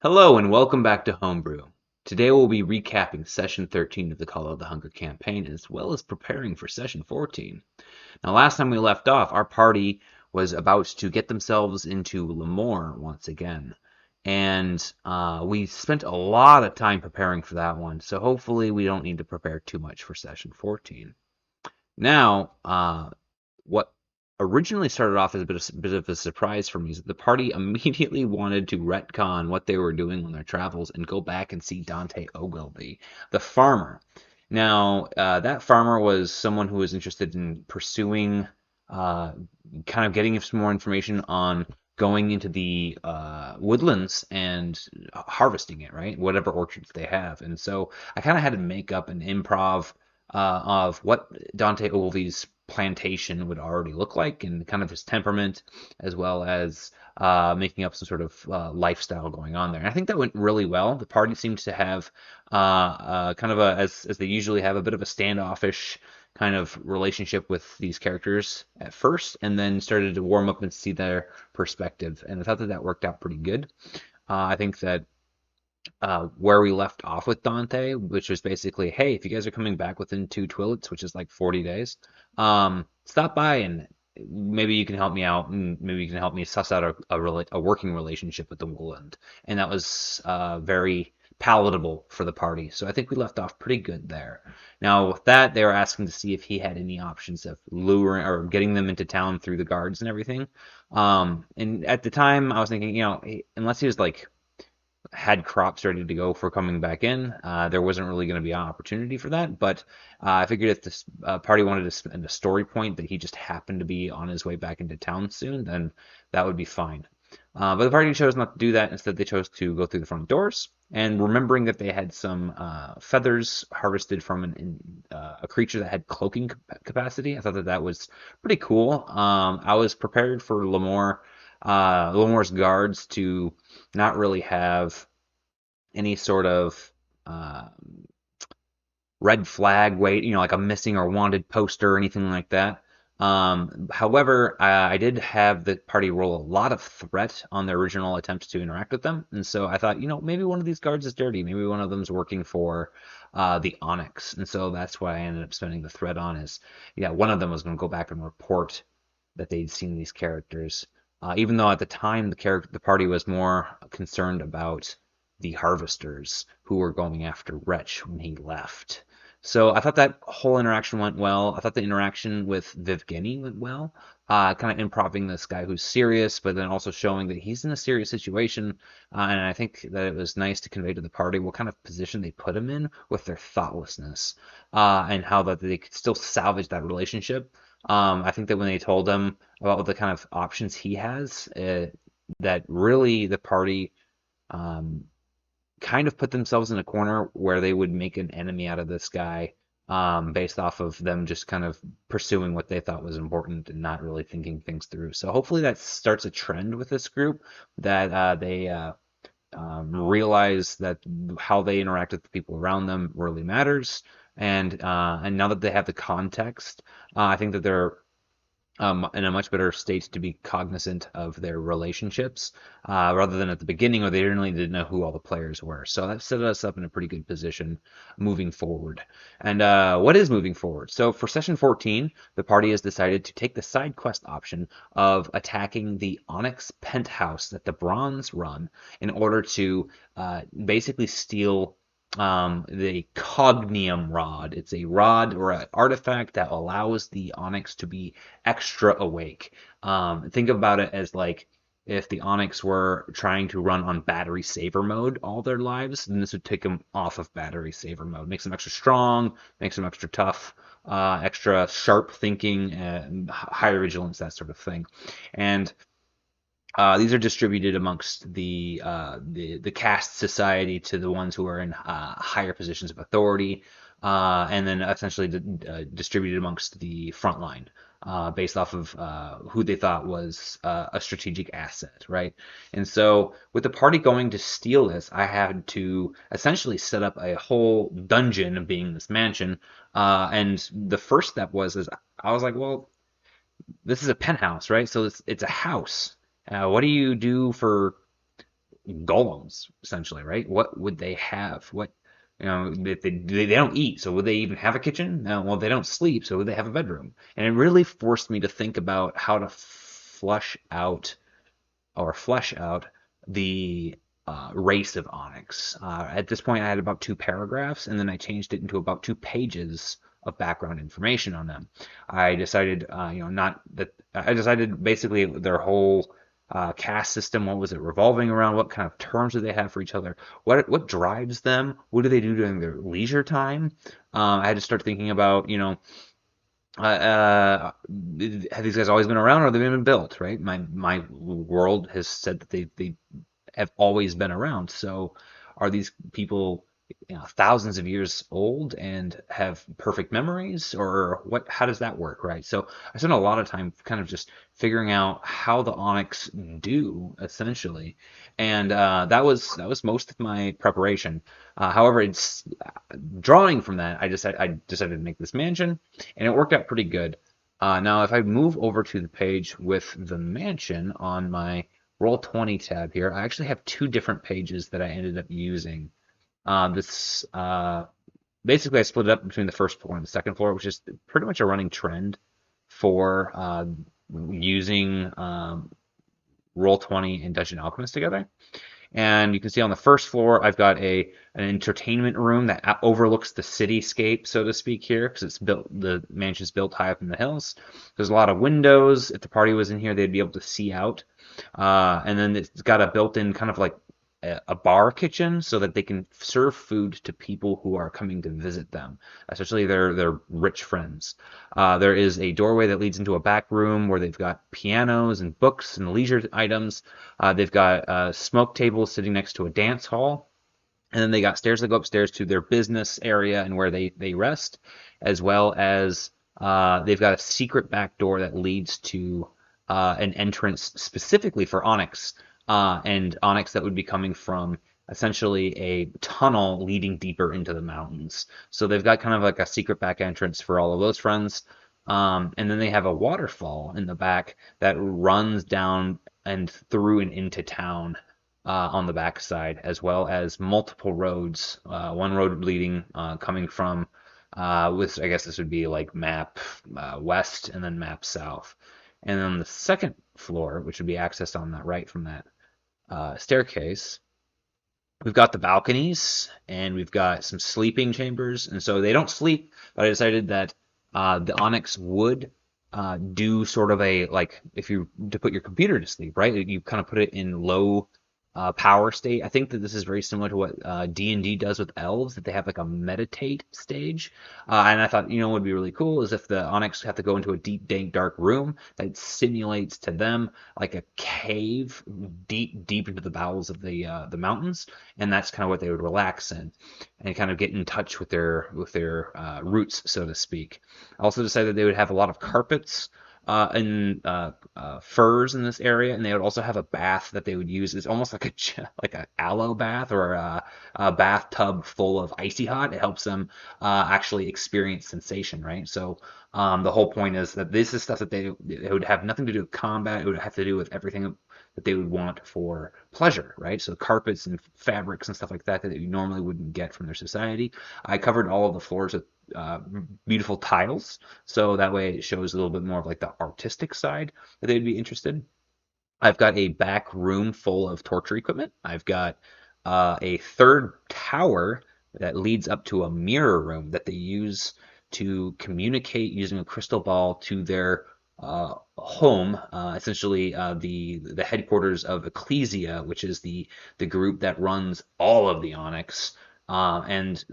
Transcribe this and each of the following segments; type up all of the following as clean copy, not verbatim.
Hello and welcome back to Homebrew. Today we'll be recapping Session 13 of the Call of the Hunger campaign as well as preparing for Session 14. Now, last time we left off, our party was about to get themselves into Lemoore once again. And we spent a lot of time preparing for that one, so hopefully we don't need to prepare too much for Session 14. Now, what originally started off as a bit of a surprise for me is that the party immediately wanted to retcon what they were doing on their travels and go back and see Dante Ogilvy, the farmer. Now, that farmer was someone who was interested in pursuing, uh, kind of getting some more information on going into the woodlands and harvesting it, right? Whatever orchards they have. And so I kind of had to make up an improv of what Dante Ogilvy's plantation would already look like and kind of his temperament, as well as making up some sort of lifestyle going on there. And I think that went really well. The party seemed to have kind of as they usually have, a bit of a standoffish kind of relationship with these characters at first, and then started to warm up and see their perspective. And I thought that that worked out pretty good. I think that where we left off with Dante, which was basically, hey, if you guys are coming back within two Twillets, which is like 40 days, stop by and maybe you can help me out, and maybe you can help me suss out a working relationship with the Woodland. And that was very palatable for the party. So I think we left off pretty good there. Now, with that, they were asking to see if he had any options of luring or getting them into town through the guards and everything. And at the time, I was thinking, unless he was like had crops ready to go for coming back in. There wasn't really going to be an opportunity for that, but I figured if this party wanted to spend a story point that he just happened to be on his way back into town soon, then that would be fine. But the party chose not to do that. Instead, they chose to go through the front doors. And remembering that they had some feathers harvested from a creature that had cloaking capacity, I thought that that was pretty cool. I was prepared for Lemoore's guards to not really have any sort of uh, red flag wait, like a missing or wanted poster or anything like that. However, I did have the party roll a lot of threat on their original attempts to interact with them, and so I thought, maybe one of these guards is dirty. Maybe one of them's working for the Onyx, and so that's what I ended up spending the threat on. Is yeah, one of them was going to go back and report that they'd seen these characters, even though at the time the party was more concerned about the harvesters who were going after Wretch when he left. So I thought that whole interaction went well. I thought the interaction with Vivgeny went well. Kind of improving this guy who's serious, but then also showing that he's in a serious situation. And I think that it was nice to convey to the party what kind of position they put him in with their thoughtlessness, and how that they could still salvage that relationship. I think that when they told him about the kind of options he has, that really the party um, kind of put themselves in a corner where they would make an enemy out of this guy, based off of them just kind of pursuing what they thought was important and not really thinking things through. So hopefully that starts a trend with this group, that they realize that how they interact with the people around them really matters. And now that they have the context, I think that they're in a much better state to be cognizant of their relationships, rather than at the beginning where they really didn't know who all the players were. So that set us up in a pretty good position moving forward. And what is moving forward? So for session 14, the party has decided to take the side quest option of attacking the Onyx penthouse at the Bronze Run in order to basically steal the Cognium Rod. It's a rod or an artifact that allows the Onyx to be extra awake. Think about it as like if the Onyx were trying to run on battery saver mode all their lives, then this would take them off of battery saver mode. Makes them extra strong, makes them extra tough, extra sharp thinking, higher vigilance, that sort of thing. And these are distributed amongst the caste society to the ones who are in higher positions of authority, and then essentially distributed amongst the front line, based off of who they thought was a strategic asset, right? And so, with the party going to steal this, I had to essentially set up a whole dungeon, being this mansion. And the first step is I was like, well, this is a penthouse, right? So it's a house. What do you do for golems, essentially, right? What would they have? What, they don't eat, so would they even have a kitchen? No, well, they don't sleep, so would they have a bedroom? And it really forced me to think about how to flesh out the race of Onyx. At this point, I had about 2 paragraphs, and then I changed it into about 2 pages of background information on them. I decided, not that I decided basically their whole caste system. What was it revolving around? What kind of terms do they have for each other? What drives them? What do they do during their leisure time? I had to start thinking about, have these guys always been around, or have they been built? Right? My world has said that they have always been around. So are these people, thousands of years old and have perfect memories, or what? How does that work, right? So I spent a lot of time kind of just figuring out how the Onyx do essentially, and that was most of my preparation. However, it's drawing from that, I decided to make this mansion, and it worked out pretty good. Now, if I move over to the page with the mansion on my Roll20 tab here, I actually have 2 different pages that I ended up using. This basically I split it up between the first floor and the second floor, which is pretty much a running trend for using Roll20 and Dungeon Alchemist together. And you can see on the first floor, I've got an entertainment room that overlooks the cityscape, so to speak, here, because the mansion's built high up in the hills. There's a lot of windows. If the party was in here, they'd be able to see out. And then it's got a built-in kind of like a bar kitchen so that they can serve food to people who are coming to visit them, especially their rich friends. There is a doorway that leads into a back room where they've got pianos and books and leisure items. They've got a smoke table sitting next to a dance hall. And then they got stairs that go upstairs to their business area and where they rest, as well as they've got a secret back door that leads to an entrance specifically for Onyx, and Onyx that would be coming from essentially a tunnel leading deeper into the mountains. So they've got kind of like a secret back entrance for all of those friends. And then they have a waterfall in the back that runs down and through and into town on the backside, as well as multiple roads. One road leading coming from with I guess this would be like map west and then map south. And then the second floor, which would be accessed on the right from that staircase, we've got the balconies and we've got some sleeping chambers. And so they don't sleep, but I decided that the Onyx would do sort of a, like, if you to put your computer to sleep, right? You kind of put it in low power state. I think that this is very similar to what D&D does with elves, that they have like a meditate stage. And I thought, what would be really cool is if the Onyx have to go into a deep, dank, dark room that simulates to them like a cave deep, deep into the bowels of the mountains, and that's kind of what they would relax in and kind of get in touch with their roots, so to speak. I also decided they would have a lot of carpets and furs in this area, and they would also have a bath that they would use. It's almost like like an aloe bath or a bathtub full of icy hot. It helps them actually experience sensation, right? So the whole point is that this is stuff that it would have nothing to do with combat. It would have to do with everything that they would want for pleasure, right? So carpets and fabrics and stuff like that that you normally wouldn't get from their society. I covered all of the floors with beautiful tiles, so that way it shows a little bit more of like the artistic side that they'd be interested. I've got a back room full of torture equipment. I've got a third tower that leads up to a mirror room that they use to communicate using a crystal ball to their home, essentially the headquarters of Ecclesia, which is the group that runs all of the Onyx. And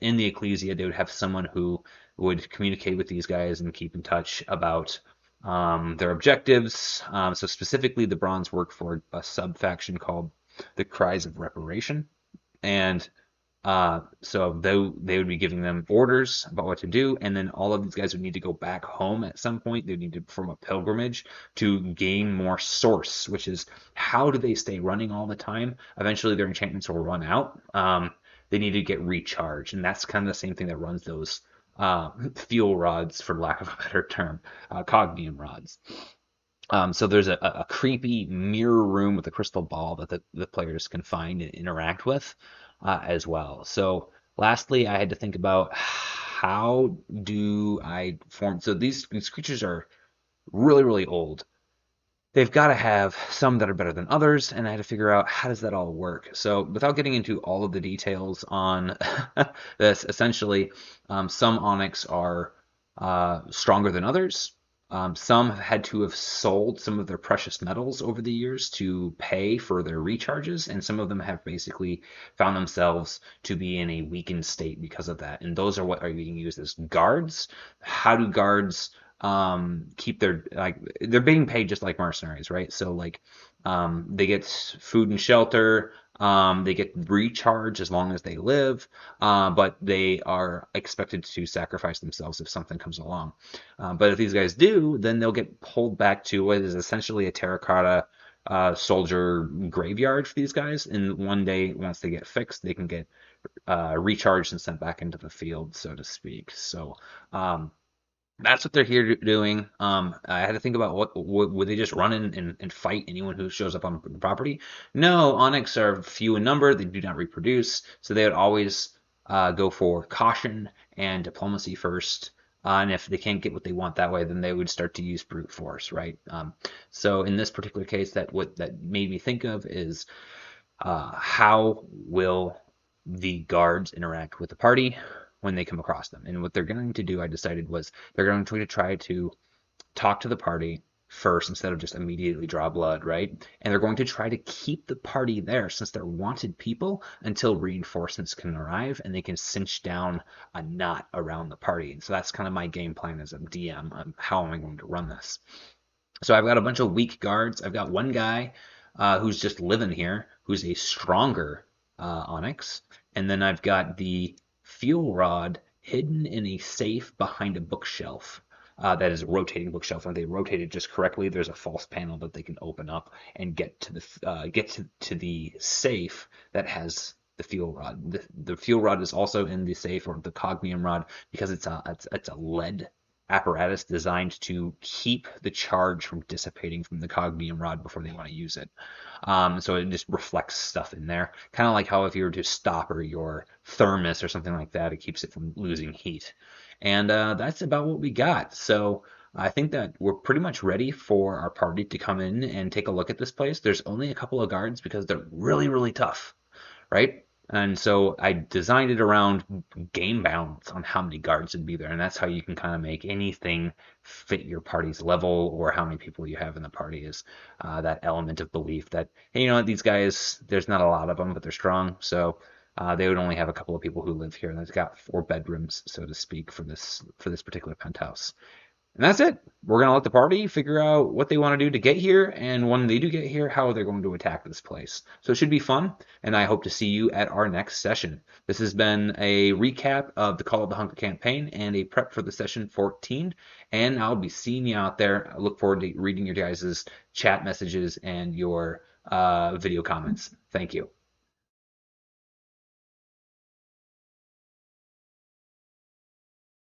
in the Ecclesia, they would have someone who would communicate with these guys and keep in touch about their objectives. So specifically, the Bronze work for a sub-faction called the Cries of Reparation. And so they would be giving them orders about what to do, and then all of these guys would need to go back home at some point. They would need to perform a pilgrimage to gain more source, which is how do they stay running all the time? Eventually, their enchantments will run out. They need to get recharged, and that's kind of the same thing that runs those fuel rods, for lack of a better term, cognium rods. So there's a creepy mirror room with a crystal ball that the players can find and interact with as well. So lastly, I had to think about how do I form. So these creatures are really, really old. They've got to have some that are better than others, and I had to figure out how does that all work. So without getting into all of the details on this, essentially, some Onyx are stronger than others. Some have had to have sold some of their precious metals over the years to pay for their recharges, and some of them have basically found themselves to be in a weakened state because of that. And those are what are being used as guards. How do guards keep their like they're being paid just like mercenaries, right? So like they get food and shelter, they get recharge as long as they live, but they are expected to sacrifice themselves if something comes along. But if these guys do, then they'll get pulled back to what is essentially a terracotta soldier graveyard for these guys. And one day, once they get fixed, they can get recharged and sent back into the field, so to speak. So that's what they're here doing. I had to think about what would they just run in and fight anyone who shows up on the property? No, Onyx are few in number. They do not reproduce, so they would always go for caution and diplomacy first. And if they can't get what they want that way, then they would start to use brute force, right? So in this particular case, that made me think of is how will the guards interact with the party when they come across them? And what they're going to do, I decided, was they're going to try to talk to the party first instead of just immediately draw blood, right? And they're going to try to keep the party there since they're wanted people until reinforcements can arrive and they can cinch down a knot around the party. And so that's kind of my game plan as a DM on how am I going to run this. So I've got a bunch of weak guards. I've got one guy who's just living here, who's a stronger Onyx, and then I've got the fuel rod hidden in a safe behind a bookshelf. That is a rotating bookshelf, and they rotate it just correctly. There's a false panel that they can open up and get to the safe that has the fuel rod. The fuel rod is also in the safe, or the cognium rod, because it's a lead apparatus designed to keep the charge from dissipating from the cognium rod before they want to use it. So it just reflects stuff in there, kind of like how if you were to stopper your thermos or something like that, it keeps it from losing heat. And that's about what we got. So I think that we're pretty much ready for our party to come in and take a look at this place. There's only a couple of guards because they're really, really tough, right? And so I designed it around game balance on how many guards would be there, and that's how you can kind of make anything fit your party's level or how many people you have in the party is that element of belief that, hey, you know what, these guys, there's not a lot of them, but they're strong, so they would only have a couple of people who live here, and they've got 4 bedrooms, so to speak, for this particular penthouse. And that's it. We're going to let the party figure out what they want to do to get here, and when they do get here, how they're going to attack this place. So it should be fun, and I hope to see you at our next session. This has been a recap of the Call of the Hunger campaign and a prep for the session 14, and I'll be seeing you out there. I look forward to reading your guys' chat messages and your video comments. Thank you.